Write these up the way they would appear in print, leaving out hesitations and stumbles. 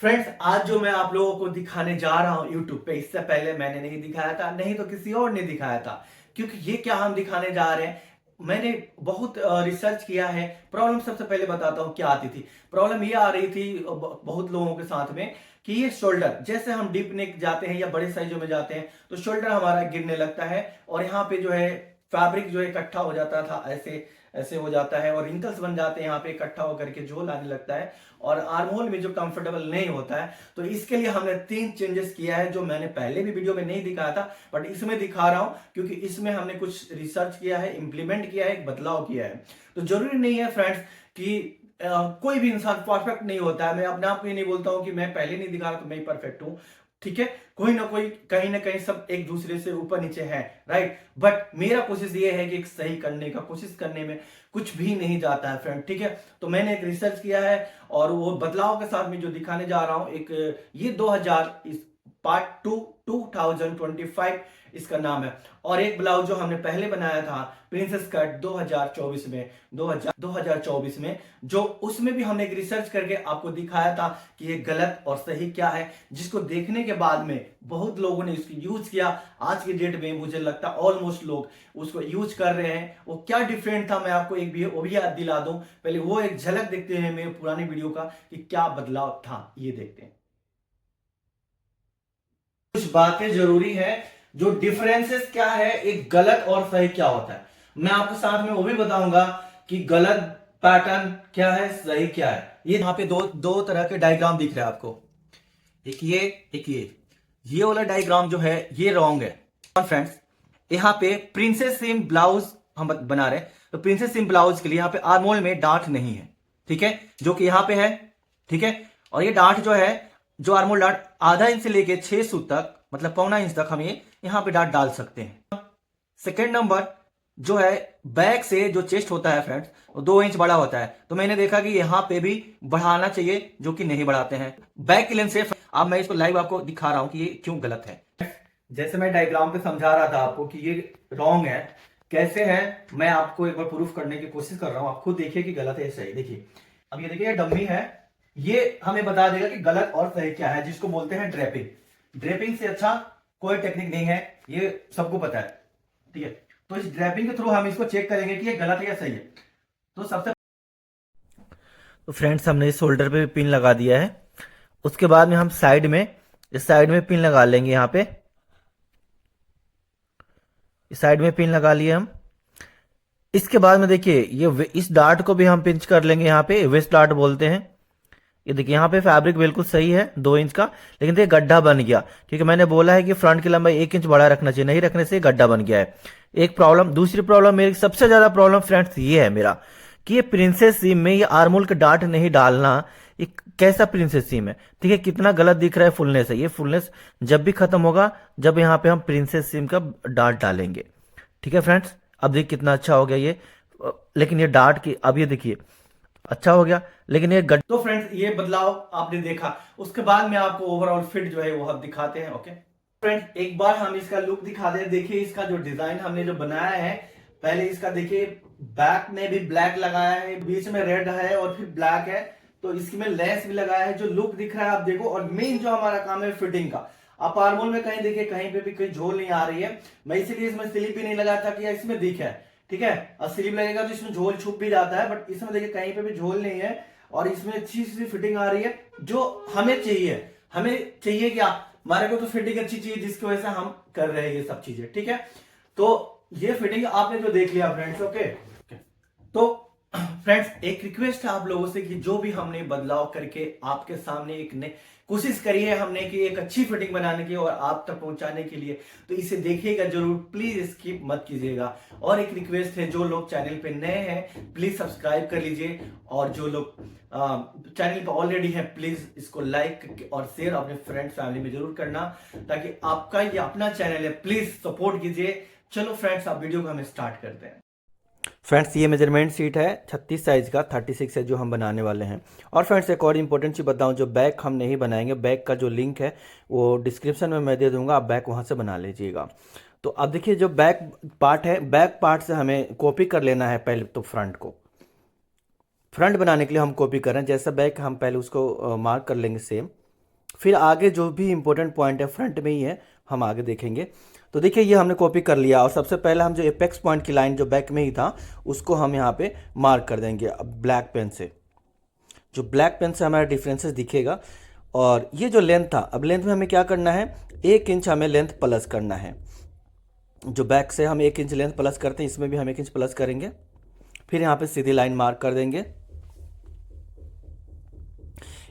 Friends, आज जो मैं आप लोगों को दिखाने जा रहा हूं यूट्यूब पे, इससे पहले मैंने नहीं दिखाया था, नहीं तो किसी और ने दिखाया था। क्योंकि ये क्या हम दिखाने जा रहे हैं, मैंने बहुत रिसर्च किया है। प्रॉब्लम सबसे पहले बताता हूं क्या आती थी। प्रॉब्लम ये आ रही थी बहुत लोगों के साथ में कि ये शोल्डर, जैसे हम डीप नेक जाते हैं या बड़े साइजों में जाते हैं तो शोल्डर हमारा गिरने लगता है और यहाँ पे जो है फैब्रिक जो है इकट्ठा हो जाता था, ऐसे ऐसे हो जाता है और रिंकल्स बन जाते हैं, यहाँ पे इकट्ठा होकर के झोल आने लगता है और आर्महोल में जो कंफर्टेबल नहीं होता है। तो इसके लिए हमने 3 चेंजेस किया है जो मैंने पहले भी वीडियो में नहीं दिखाया था, बट इसमें दिखा रहा हूं क्योंकि इसमें हमने कुछ रिसर्च किया है, इंप्लीमेंट किया है, एक बदलाव किया है। तो जरूरी नहीं है फ्रेंड्स कि कोई भी इंसान परफेक्ट नहीं होता है। मैं अपने आप को ये नहीं बोलता हूं कि मैं पहले नहीं दिखा रहा तो मैं परफेक्ट हूं। ठीक है, कोई ना कोई कहीं ना कहीं सब एक दूसरे से ऊपर नीचे है, राइट। बट मेरा कोशिश ये है कि एक सही करने का कोशिश करने में कुछ भी नहीं जाता है फ्रेंड। ठीक है, तो मैंने एक रिसर्च किया है और वो बदलाव के साथ में जो दिखाने जा रहा हूं, एक ये 2000 इस पार्ट 2 2025 इसका नाम है। और एक ब्लाउज जो हमने पहले बनाया था प्रिंसेस कट 2024 में 2024 में, जो उसमें भी हमने एक रिसर्च करके आपको दिखाया था कि ये गलत और सही क्या है, जिसको देखने के बाद में बहुत लोगों ने इसको यूज किया। आज की डेट में मुझे लगता है ऑलमोस्ट लोग उसको यूज कर रहे हैं। वो क्या डिफरेंट था मैं आपको एक भी वो भी याद दिला दूं। पहले वो एक झलक देखते हैं मेरे पुरानी वीडियो का कि क्या बदलाव था, ये देखते हैं। कुछ बातें जरूरी है, जो डिफरेंसेस क्या है, एक गलत और सही क्या होता है, मैं आपके साथ में वो भी बताऊंगा कि गलत पैटर्न क्या है, सही क्या है। ये यहाँ पे दो दो तरह के डायग्राम दिख रहे हैं आपको, एक ये एक ये वाला डायग्राम जो है ये रॉन्ग है फ्रेंड्स। यहाँ पे प्रिंसेस सिम ब्लाउज हम बना रहे हैं, तो प्रिंसेस सिम ब्लाउज के लिए यहाँ पे आर्मोल में डांट नहीं है, ठीक है, जो कि यहाँ पे है। ठीक है, और ये डांट जो है, जो आर्मोल डांट आधा इंच से लेके 6 सूत तक, मतलब पौना इंच तक हम ये यहाँ पे डांट डाल सकते हैं। सेकेंड नंबर जो है, बैक से जो चेस्ट होता है फ्रेंड्स वो 2 इंच बड़ा होता है, तो मैंने देखा कि यहाँ पे भी बढ़ाना चाहिए, जो कि नहीं बढ़ाते हैं बैक की लेंथ से। अब मैं इसको लाइव आपको दिखा रहा हूं कि ये क्यों गलत है। जैसे मैं डायग्राम पे समझा रहा था आपको कि ये रॉन्ग है, कैसे है मैं आपको एक बार प्रूफ करने की कोशिश कर रहा हूं। आप खुद देखिए कि गलत है सही। देखिए, अब ये देखिए ये डम्मी है, ये हमें बता देगा कि गलत और सही क्या है, जिसको बोलते हैं ड्रेपिंग। ड्रेपिंग से अच्छा कोई टेक्निक नहीं है, ये सबको पता है। ठीक है, तो इस ड्रेपिंग के थ्रू हम इसको चेक करेंगे कि ये गलत है या सही है। तो सबसे तो फ्रेंड्स, हमने इस शोल्डर पे भी पिन लगा दिया है। उसके बाद में हम साइड में, इस साइड में पिन लगा लेंगे। यहाँ पे इस साइड में पिन लगा लिए हम। इसके बाद में देखिए ये इस डार्ट को भी हम पिंच कर लेंगे, यहाँ पे वेस्ट डार्ट बोलते हैं। ये देखिए यहाँ पे फैब्रिक बिल्कुल सही है 2 इंच का, लेकिन देखिए गड्ढा बन गया, क्योंकि मैंने बोला है कि फ्रंट की लंबाई 1 इंच बड़ा रखना चाहिए, नहीं रखने से गड्ढा बन गया है। एक प्रॉब्लम। दूसरी प्रॉब्लम, मेरी सबसे ज्यादा प्रॉब्लम फ्रेंड्स ये है मेरा, कि ये प्रिंसेस सीम में ये आर्मोल का डार्ट नहीं डालना। एक कैसा प्रिंसेस सीम है, ठीक है, कितना गलत दिख रहा है फुलनेस है। ये फुलनेस जब भी खत्म होगा जब यहाँ पे हम प्रिंसेस सीम का डार्ट डालेंगे। ठीक है फ्रेंड्स, अब देखिए कितना अच्छा हो गया ये। लेकिन ये डार्ट की, अब ये देखिए अच्छा हो गया, लेकिन ये तो फ्रेंड्स ये बदलाव आपने देखा। उसके बाद में आपको ओवरऑल फिट जो है वो हम दिखाते हैं। ओके फ्रेंड्स, एक बार हम इसका लुक दिखा दें। देखिए इसका जो डिजाइन हमने जो बनाया है, पहले इसका देखिए बैक में भी ब्लैक लगाया है, बीच में रेड है और फिर ब्लैक है, तो इसमें लेस भी लगाया है। जो लुक दिख रहा है आप देखो, और मेन जो हमारा काम है फिटिंग का। आप आर्मोल में कहीं देखिए कहीं पे भी कोई झोल नहीं आ रही है, मैं इसीलिए इसमें स्लिप भी नहीं लगाया था कि इसमें दिखे। ठीक है, और स्लीव लगेगा तो इसमें झोल छुप भी जाता है, बट इसमें देखिए कहीं पे भी झोल नहीं है और इसमें अच्छी सी फिटिंग आ रही है जो हमें चाहिए। हमें चाहिए क्या, हमारे को तो फिटिंग अच्छी चाहिए, जिसकी वजह से हम कर रहे हैं ये सब चीजें। ठीक है, तो ये फिटिंग आपने जो देख लिया फ्रेंड्स। ओके, तो फ्रेंड्स एक रिक्वेस्ट है आप लोगों से कि जो भी हमने बदलाव करके आपके सामने एक ने कोशिश करी है हमने कि एक अच्छी फिटिंग बनाने की और आप तक पहुंचाने के लिए, तो इसे देखिएगा जरूर, प्लीज स्किप मत कीजिएगा। और एक रिक्वेस्ट है, जो लोग चैनल पे नए हैं प्लीज सब्सक्राइब कर लीजिए, और जो लोग चैनल पे ऑलरेडी है प्लीज इसको लाइक और शेयर अपने फ्रेंड फैमिली में जरूर करना, ताकि आपका ये अपना चैनल है, प्लीज सपोर्ट कीजिए। चलो फ्रेंड्स, आप वीडियो को हम स्टार्ट करते हैं। फ्रेंड्स ये मेजरमेंट सीट है 36 साइज का, 36 है जो हम बनाने वाले हैं। और फ्रेंड्स एक और इंपॉर्टेंट चीज़ बताऊं, जो बैक हम नहीं बनाएंगे, बैक का जो लिंक है वो डिस्क्रिप्शन में मैं दे दूंगा, आप बैक वहां से बना लीजिएगा। तो अब देखिए जो बैक पार्ट है, बैक पार्ट से हमें कॉपी कर लेना है पहले तो फ्रंट को। फ्रंट बनाने के लिए हम कॉपी कर रहे हैं, जैसा बैक हम पहले उसको मार्क कर लेंगे सेम, फिर आगे जो भी इम्पोर्टेंट पॉइंट है फ्रंट में ही है, हम आगे देखेंगे। तो देखिए ये हमने कॉपी कर लिया, और सबसे पहले हम जो एपेक्स पॉइंट की लाइन जो बैक में ही था उसको हम यहाँ पे मार्क कर देंगे अब ब्लैक पेन से। जो ब्लैक पेन से हमारा डिफरेंसेस दिखेगा। और ये जो लेंथ था, अब लेंथ में हमें क्या करना है, 1 इंच हमें लेंथ प्लस करना है। जो बैक से हम 1 इंच लेंथ प्लस करते हैं, इसमें भी हम 1 इंच प्लस करेंगे। फिर यहाँ पे सीधी लाइन मार्क कर देंगे।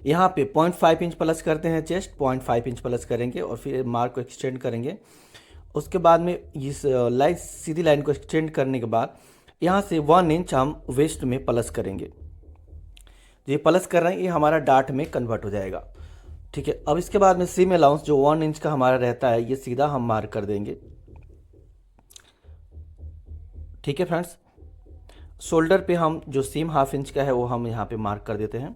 यहाँ पे 0.5 इंच प्लस करते हैं चेस्ट, 0.5 इंच प्लस करेंगे और फिर मार्क को एक्सटेंड करेंगे। उसके बाद में इस लाइन, सीधी लाइन को एक्सटेंड करने के बाद यहाँ से 1 इंच हम वेस्ट में प्लस करेंगे। ये प्लस कर रहे हैं, ये हमारा डार्ट में कन्वर्ट हो जाएगा। ठीक है, अब इसके बाद में सीम अलाउंस जो 1 इंच का हमारा रहता है, ये सीधा हम मार्क कर देंगे। ठीक है फ्रेंड्स, शोल्डर पे हम जो सीम 1/2 इंच का है वो हम यहाँ पे मार्क कर देते हैं।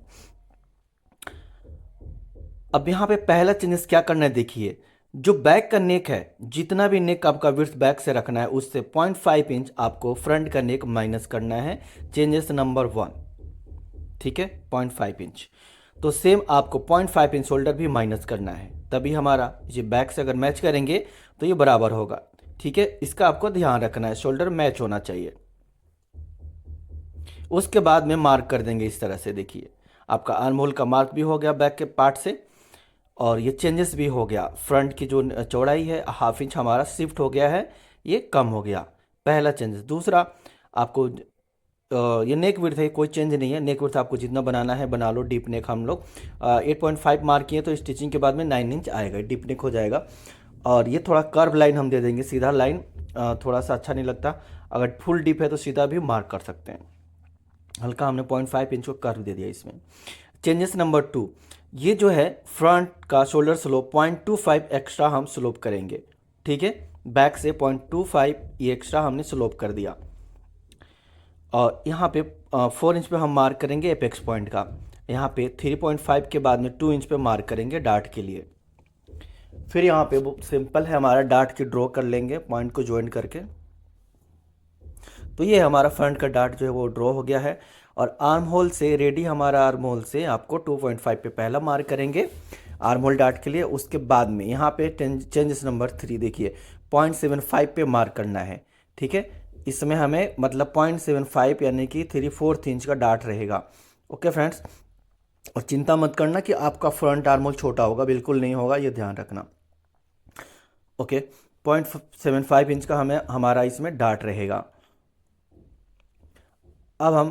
अब यहाँ पे पहला चेंजेस क्या करना है, देखिए जो बैक का नेक है, जितना भी नेक आपका विड्थ बैक से रखना है उससे 0.5 इंच आपको फ्रंट का नेक माइनस करना है। चेंजेस नंबर 1, ठीक है, 0.5 इंच। तो सेम आपको 0.5 इंच शोल्डर भी माइनस करना है, तभी हमारा ये बैक से अगर मैच करेंगे तो ये बराबर होगा। ठीक है, इसका आपको ध्यान रखना है, शोल्डर मैच होना चाहिए। उसके बाद में मार्क कर देंगे इस तरह से। देखिए आपका आर्म होल का मार्क भी हो गया बैक के पार्ट से, और ये चेंजेस भी हो गया। फ्रंट की जो चौड़ाई है 1/2 इंच हमारा शिफ्ट हो गया है, ये कम हो गया, पहला चेंजेस। दूसरा, आपको ये नेक विड्थ है, कोई चेंज नहीं है। नेक विड्थ आपको जितना बनाना है बना लो। डीप नेक हम लोग 8.5 मार्क किए, तो स्टिचिंग के बाद में 9 इंच आएगा, डीप नेक हो जाएगा। और ये थोड़ा कर्व लाइन हम दे देंगे, सीधा लाइन थोड़ा सा अच्छा नहीं लगता। अगर फुल डीप है तो सीधा भी मार्क कर सकते हैं। हल्का हमने 0.5 इंच को कर्व दे दिया इसमें। चेंजेस नंबर 2, ये जो है फ्रंट का शोल्डर स्लोप 0.25 एक्स्ट्रा हम स्लोप करेंगे। ठीक है, बैक से 0.25 ये एक्स्ट्रा हमने स्लोप कर दिया। और यहाँ पे 4 इंच पे हम मार्क करेंगे एपेक्स पॉइंट का। यहाँ पे 3.5 के बाद में 2 इंच पे मार्क करेंगे डार्ट के लिए। फिर यहाँ पे वो सिंपल है, हमारा डार्ट की ड्रॉ कर लेंगे पॉइंट को ज्वाइन करके। तो ये हमारा फ्रंट का डार्ट जो है वो ड्रॉ हो गया है। और आर्म होल से रेडी, हमारा आर्म होल से आपको 2.5 पे पहला मार्क करेंगे आर्म होल डार्ट के लिए। उसके बाद में यहाँ पे चेंजेस नंबर 3 देखिए 0.75 पे मार्क करना है। ठीक है, इसमें हमें मतलब 0.75 यानी कि 3/4 इंच का डार्ट रहेगा। ओके फ्रेंड्स, और चिंता मत करना कि आपका फ्रंट आर्म होल छोटा होगा, बिल्कुल नहीं होगा, ये ध्यान रखना। ओके, 0.75 इंच का हमें हमारा इसमें डार्ट रहेगा। अब हम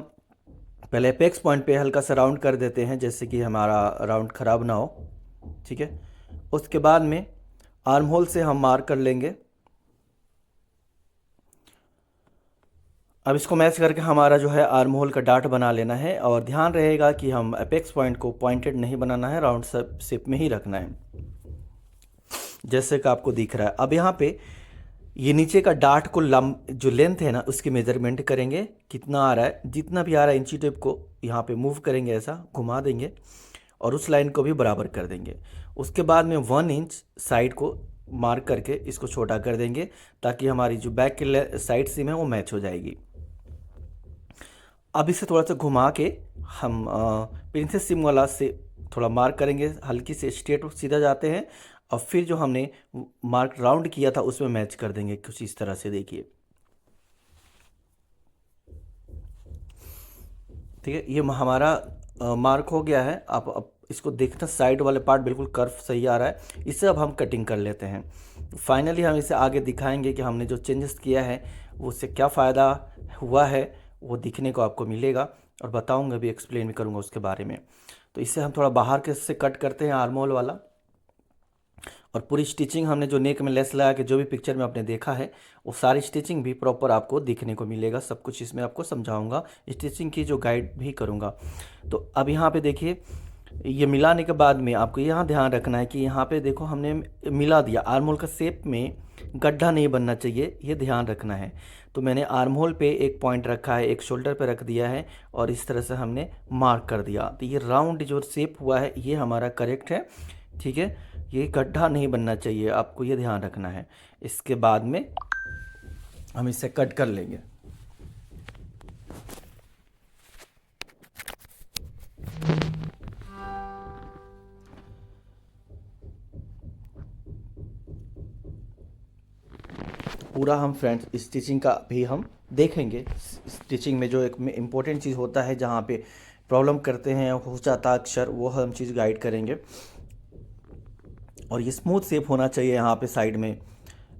पहले एपेक्स पॉइंट पे हल्का सा राउंड कर देते हैं, जैसे कि हमारा राउंड ख़राब ना हो। ठीक है, उसके बाद में आर्म होल से हम मार्क कर लेंगे। अब इसको मैच करके हमारा जो है आर्म होल का डार्ट बना लेना है। और ध्यान रहेगा कि हम एपेक्स पॉइंट को पॉइंटेड नहीं बनाना है, राउंड शेप में ही रखना है, जैसे कि आपको दिख रहा है। अब यहाँ पे ये नीचे का डार्ट को जो लेंथ है ना उसकी मेजरमेंट करेंगे, कितना आ रहा है। जितना भी आ रहा है इंची टेप को यहाँ पे मूव करेंगे, ऐसा घुमा देंगे और उस लाइन को भी बराबर कर देंगे। उसके बाद में 1 इंच साइड को मार्क करके इसको छोटा कर देंगे, ताकि हमारी जो बैक की साइड सीम है वो मैच हो जाएगी। अब इसे थोड़ा सा घुमा के हम प्रिंसेस सीम वाला से थोड़ा मार्क करेंगे, हल्की से स्ट्रेट सीधा जाते हैं। और फिर जो हमने मार्क राउंड किया था उसमें मैच कर देंगे कुछ इस तरह से। देखिए ठीक है, ये हमारा मार्क हो गया है। आप अब इसको देखना, साइड वाले पार्ट बिल्कुल कर्व सही आ रहा है। इससे अब हम कटिंग कर लेते हैं। फाइनली हम इसे आगे दिखाएंगे कि हमने जो चेंजेस किया है उससे क्या फ़ायदा हुआ है, वो दिखने को आपको मिलेगा और बताऊंगा भी, एक्सप्लेन भी करूंगा उसके बारे में। तो इससे हम थोड़ा बाहर के से कट करते हैं आर्म होल वाला। और पूरी स्टिचिंग हमने जो नेक में लेस लगा के जो भी पिक्चर में आपने देखा है वो सारी स्टिचिंग भी प्रॉपर आपको दिखने को मिलेगा। सब कुछ इसमें आपको समझाऊंगा, स्टिचिंग की जो गाइड भी करूंगा। तो अब यहाँ पे देखिए, ये मिलाने के बाद में आपको यहाँ ध्यान रखना है कि यहाँ पे देखो हमने मिला दिया। आर्म होल का शेप में गड्ढा नहीं बनना चाहिए, ये ध्यान रखना है। तो मैंने आर्म होल पे एक पॉइंट रखा है, एक शोल्डर पे रख दिया है और इस तरह से हमने मार्क कर दिया। तो ये राउंड जो शेप हुआ है ये हमारा करेक्ट है। ठीक है, ये गड्ढा नहीं बनना चाहिए, आपको ये ध्यान रखना है। इसके बाद में हम इसे कट कर लेंगे। पूरा हम फ्रेंड्स स्टिचिंग का भी हम देखेंगे। स्टिचिंग में जो एक इम्पोर्टेंट चीज़ होता है, जहाँ पे प्रॉब्लम करते हैं हो जाता अक्षर, वो हम चीज़ गाइड करेंगे। और ये स्मूथ शेप होना चाहिए यहाँ पे साइड में,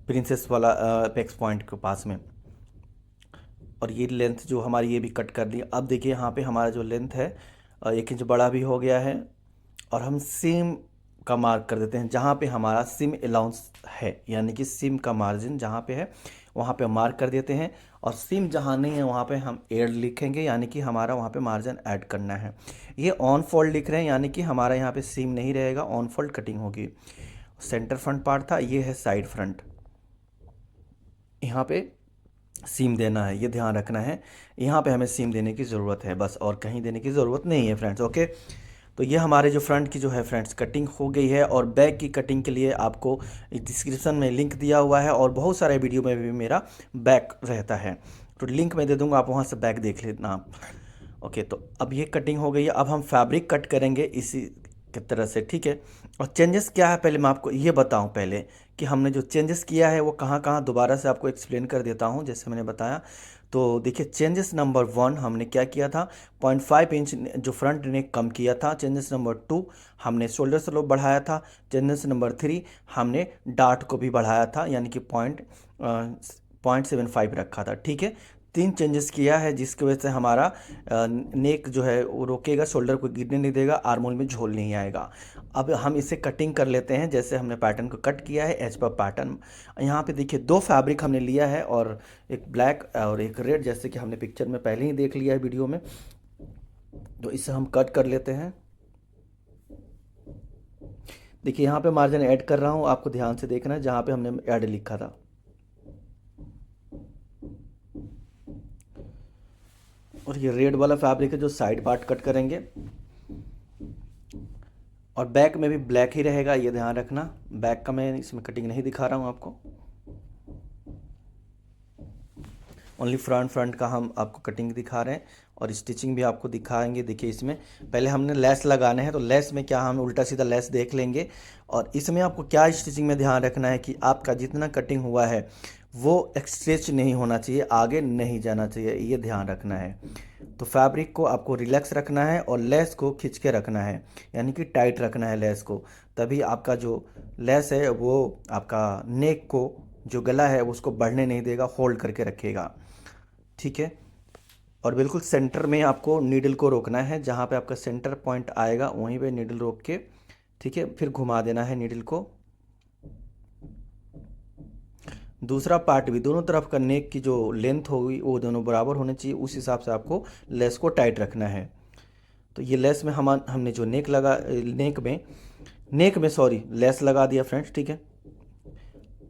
प्रिंसेस वाला अपेक्स पॉइंट के पास में। और ये लेंथ जो हमारी ये भी कट कर दी। अब देखिए यहाँ पे हमारा जो लेंथ है 1 इंच बड़ा भी हो गया है। और हम सीम का मार्क कर देते हैं जहाँ पे हमारा सीम अलाउंस है, यानी कि सीम का मार्जिन जहाँ पे है वहाँ पे मार्क कर देते हैं। और सीम जहाँ नहीं है वहाँ पे हम ऐड लिखेंगे, यानी कि हमारा वहाँ पे मार्जिन ऐड करना है। ये ऑन फोल्ड लिख रहे हैं, यानी कि हमारा यहाँ पे सीम नहीं रहेगा, ऑन फोल्ड कटिंग होगी। सेंटर फ्रंट पार्ट था, ये है साइड फ्रंट। यहाँ पे सीम देना है, ये ध्यान रखना है। यहाँ पे हमें सीम देने की ज़रूरत है बस, और कहीं देने की ज़रूरत नहीं है फ्रेंड्स। ओके, तो ये हमारे जो फ्रंट की जो है फ्रेंड्स कटिंग हो गई है। और बैक की कटिंग के लिए आपको डिस्क्रिप्शन में लिंक दिया हुआ है, और बहुत सारे वीडियो में भी मेरा बैक रहता है, तो लिंक मैं दे दूँगा, आप वहाँ से बैक देख लेना। ओके, तो अब ये कटिंग हो गई है। अब हम फैब्रिक कट करेंगे इसी की तरह से, ठीक है। और चेंजेस क्या है पहले मैं आपको ये बताऊं, पहले कि हमने जो चेंजेस किया है वो कहाँ कहाँ, दोबारा से आपको एक्सप्लेन कर देता हूं जैसे मैंने बताया। तो देखिए, चेंजेस नंबर 1 हमने क्या किया था, 0.5 इंच जो फ्रंट नेक कम किया था। चेंजेस नंबर 2 हमने शोल्डर स्लोप बढ़ाया था। चेंजेस नंबर 3 हमने डार्ट को भी बढ़ाया था, यानी कि 0.75 रखा था, ठीक है। 3 चेंजेस किया है, जिसकी वजह से हमारा नेक जो है वो रोकेगा, शोल्डर को गिरने नहीं देगा, आर्म होल में झोल नहीं आएगा। अब हम इसे कटिंग कर लेते हैं, जैसे हमने पैटर्न को कट किया है एज पर पैटर्न। यहाँ पे देखिए 2 फैब्रिक हमने लिया है, और एक ब्लैक और एक रेड, जैसे कि हमने पिक्चर में पहले ही देख लिया है वीडियो में। तो इसे हम कट कर लेते हैं। देखिए यहाँ पे मार्जिन ऐड कर रहा हूँ, आपको ध्यान से देखना है जहाँ पे हमने ऐड लिखा था। और ये रेड वाला फैब्रिक है जो साइड पार्ट कट करेंगे। और बैक में भी ब्लैक ही रहेगा, ये ध्यान रखना। बैक का मैं इसमें कटिंग नहीं दिखा रहा हूँ आपको, ओनली फ्रंट का हम आपको कटिंग दिखा रहे हैं, और स्टिचिंग भी आपको दिखाएंगे। देखिए इसमें पहले हमने लेस लगाने हैं, तो लेस में क्या हम उल्टा सीधा लेस देख लेंगे। और इसमें आपको क्या स्टिचिंग में ध्यान रखना है कि आपका जितना कटिंग हुआ है वो स्ट्रेच नहीं होना चाहिए, आगे नहीं जाना चाहिए, ये ध्यान रखना है। तो फैब्रिक को आपको रिलैक्स रखना है, और लेस को खींच के रखना है, यानी कि टाइट रखना है लेस को। तभी आपका जो लेस है वो आपका नेक को, जो गला है उसको बढ़ने नहीं देगा, होल्ड करके रखेगा, ठीक है। और बिल्कुल सेंटर में आपको नीडल को रोकना है, जहाँ पे आपका सेंटर पॉइंट आएगा वहीं पे नीडल रोक के, ठीक है, फिर घुमा देना है नीडल को। दूसरा पार्ट भी, दोनों तरफ का नेक की जो लेंथ होगी वो दोनों बराबर होने चाहिए, उस हिसाब से आपको लेस को टाइट रखना है। तो ये लेस में हमने जो नेक में सॉरी लेस लगा दिया फ्रेंड्स, ठीक है।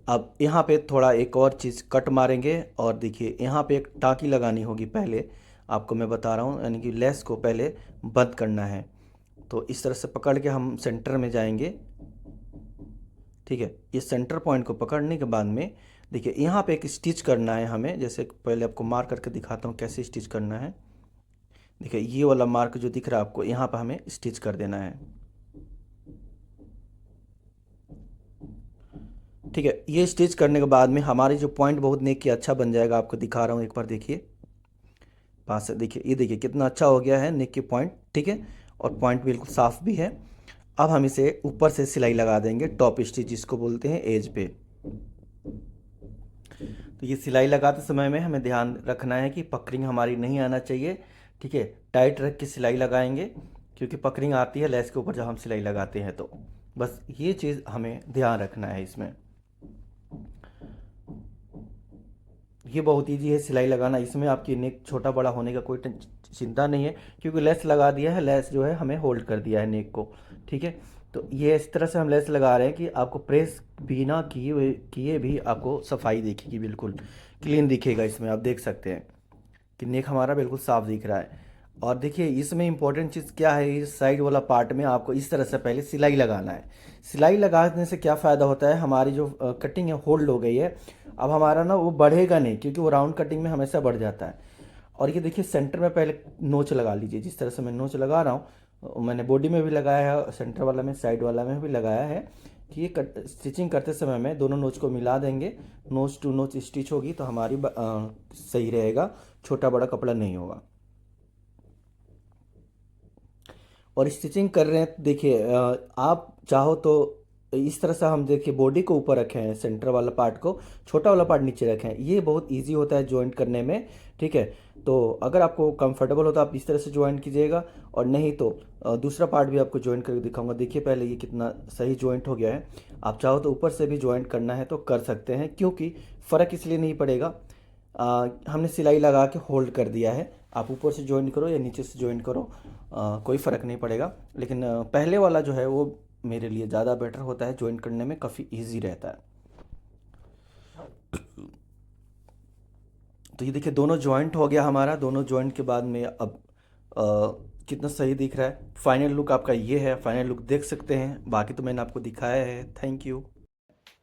अब यहाँ पे थोड़ा एक और चीज़ कट मारेंगे, और देखिए यहाँ पे एक टाँकी लगानी होगी पहले, आपको मैं बता रहा हूँ, यानी कि लेस को पहले बंद करना है। तो इस तरह से पकड़ के हम सेंटर में जाएंगे, ठीक है। ये सेंटर पॉइंट को पकड़ने के बाद में देखिए यहाँ पे एक स्टिच करना है हमें, जैसे पहले आपको मार्क करके दिखाता हूँ कैसे स्टिच करना है। देखिए ये वाला मार्क जो दिख रहा है आपको, यहाँ पर हमें स्टिच कर देना है, ठीक है। ये स्टिच करने के बाद में हमारी जो पॉइंट बहुत नेक की अच्छा बन जाएगा, आपको दिखा रहा हूँ एक बार देखिए पास से। देखिए ये देखिए कितना अच्छा हो गया है नेक की पॉइंट, ठीक है। और पॉइंट बिल्कुल साफ भी है। अब हम इसे ऊपर से सिलाई लगा देंगे, टॉप स्टिच जिसको बोलते हैं एज पे। तो ये सिलाई लगाते समय में हमें ध्यान रखना है कि पकड़िंग हमारी नहीं आना चाहिए, ठीक है। टाइट रख के सिलाई लगाएंगे, क्योंकि पकड़िंग आती है लेस के ऊपर जब हम सिलाई लगाते हैं। तो बस ये चीज़ हमें ध्यान रखना है इसमें। ये बहुत ईजी है सिलाई लगाना, इसमें आपकी नेक छोटा बड़ा होने का कोई चिंता नहीं है, क्योंकि लेस लगा दिया है, लेस जो है हमें होल्ड कर दिया है नेक को, ठीक है। तो ये इस तरह से हम लेस लगा रहे हैं कि आपको प्रेस बिना किए भी आपको सफाई दिखेगी, बिल्कुल क्लीन दिखेगा। इसमें आप देख सकते हैं कि नेक हमारा बिल्कुल साफ दिख रहा है। और देखिए इसमें इंपॉर्टेंट चीज़ क्या है, इस साइड वाला पार्ट में आपको इस तरह से पहले सिलाई लगाना है। सिलाई लगाने से क्या फ़ायदा होता है, हमारी जो कटिंग है होल्ड हो गई है, अब हमारा ना वो बढ़ेगा नहीं, क्योंकि वो राउंड कटिंग में हमेशा बढ़ जाता है। और ये देखिए सेंटर में पहले नोच लगा लीजिए, जिस तरह से मैं नोच लगा रहा हूँ, मैंने बॉडी में भी लगाया है, सेंटर वाला में, साइड वाला में भी लगाया है। कि ये स्टिचिंग करते समय में दोनों नोच को मिला देंगे, नोच टू नोच स्टिच होगी तो हमारी सही रहेगा, छोटा बड़ा कपड़ा नहीं होगा। और स्टिचिंग कर रहे हैं देखिए, आप चाहो तो इस तरह से हम देखिए बॉडी को ऊपर रखे हैं, सेंटर वाला पार्ट को, छोटा वाला पार्ट नीचे रखे हैं, ये बहुत इजी होता है जॉइंट करने में, ठीक है। तो अगर आपको कंफर्टेबल हो तो आप इस तरह से जॉइंट कीजिएगा, और नहीं तो दूसरा पार्ट भी आपको जॉइंट करके दिखाऊंगा। देखिए पहले ये कितना सही जॉइंट हो गया है। आप चाहो तो ऊपर से भी जॉइंट करना है तो कर सकते हैं, क्योंकि फ़र्क इसलिए नहीं पड़ेगा, हमने सिलाई लगा के होल्ड कर दिया है। आप ऊपर से ज्वाइन करो या नीचे से ज्वाइन करो, कोई फ़र्क नहीं पड़ेगा। लेकिन पहले वाला जो है वो मेरे लिए ज़्यादा बेटर होता है, ज्वाइन करने में काफ़ी इजी रहता है। तो ये देखिए दोनों जॉइंट हो गया हमारा। दोनों जॉइंट के बाद में अब कितना सही दिख रहा है। फाइनल लुक आपका ये है, फाइनल लुक देख सकते हैं, बाकी तो मैंने आपको दिखाया है। Thank you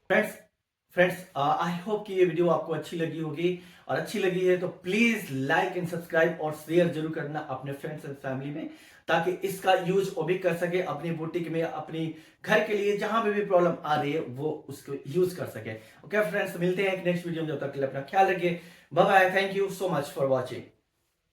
friends. I hope कि ये वीडियो आपको अच्छी लगी होगी, और अच्छी लगी है तो प्लीज लाइक एंड सब्सक्राइब और शेयर जरूर करना अपने फ्रेंड्स एंड फैमिली में, ताकि इसका यूज वो भी कर सके अपनी बुटीक में, अपनी घर के लिए, जहां भी प्रॉब्लम आ रही है वो उसको यूज कर सके। ओके फ्रेंड्स, मिलते हैं एक नेक्स्ट वीडियो में, जब तक के लिए अपना ख्याल रखिए। Bye bye, thank you so much for watching.